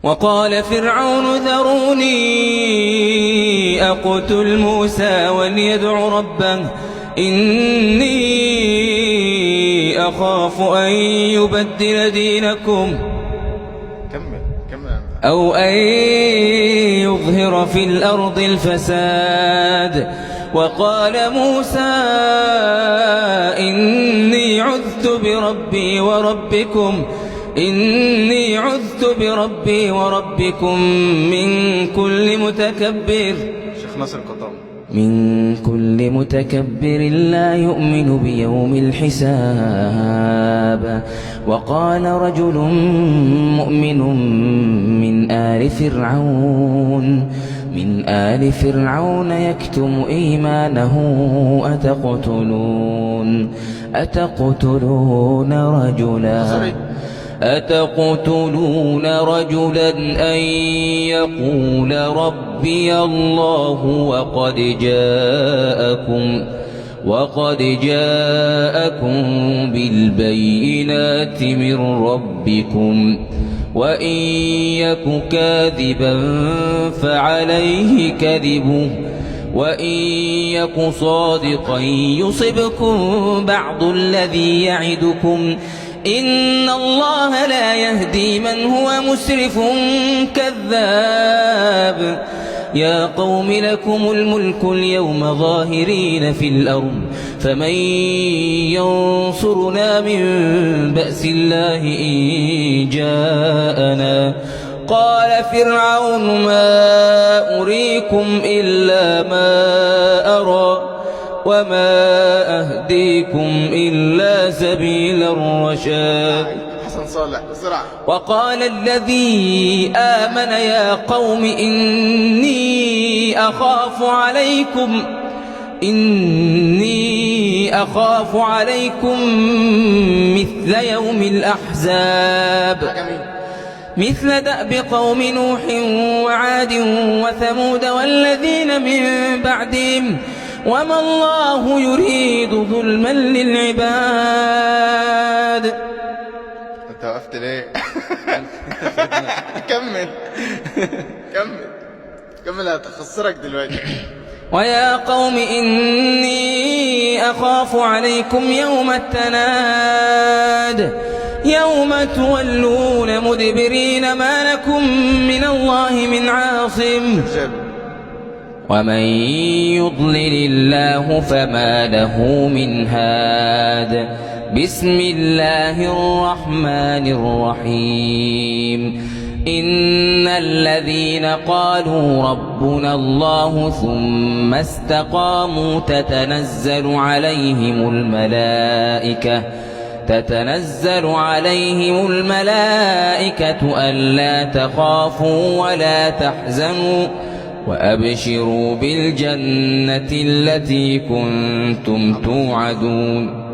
وقال فرعون ذروني أقتل موسى وليدع ربه إني أخاف أن يبدل دينكم أو أن يظهر في الأرض الفساد. وقال موسى إني عذت بربي وربكم من كل متكبر لا يؤمن بيوم الحساب. وقال رجل مؤمن من آل فرعون يكتم إيمانه أتقتلون رجلا أن يقول ربي الله وقد جاءكم بالبينات من ربكم وإن يك كاذبا فعليه كذبه وإن يك صادقا يصبكم بعض الذي يعدكم إن الله لا يهدي من هو مسرف كذاب. يا قوم لكم الملك اليوم ظاهرين في الأرض فمن ينصرنا من بأس الله إن جاءنا. قال فرعون ما أريكم إلا ما أرى وما أهديكم إلا سبيل الرشاد. وقال الذي آمن يا قوم إني أخاف عليكم مثل يوم الأحزاب مثل دأب قوم نوح وعاد وثمود والذين من بعدهم وما الله يريد ظلما للعباد. انت وقفت ليه؟ كمل هتخسرك دلوقتي. ويا قوم إني أخاف عليكم يوم التناد يوم تولون مدبرين ما لكم من الله من عاصم. ومن يضلل الله فما له من هاد. بسم الله الرحمن الرحيم. إن الذين قالوا ربنا الله ثم استقاموا تتنزل عليهم الملائكة ألا تخافوا ولا تحزنوا وأبشروا بالجنة التي كنتم توعدون.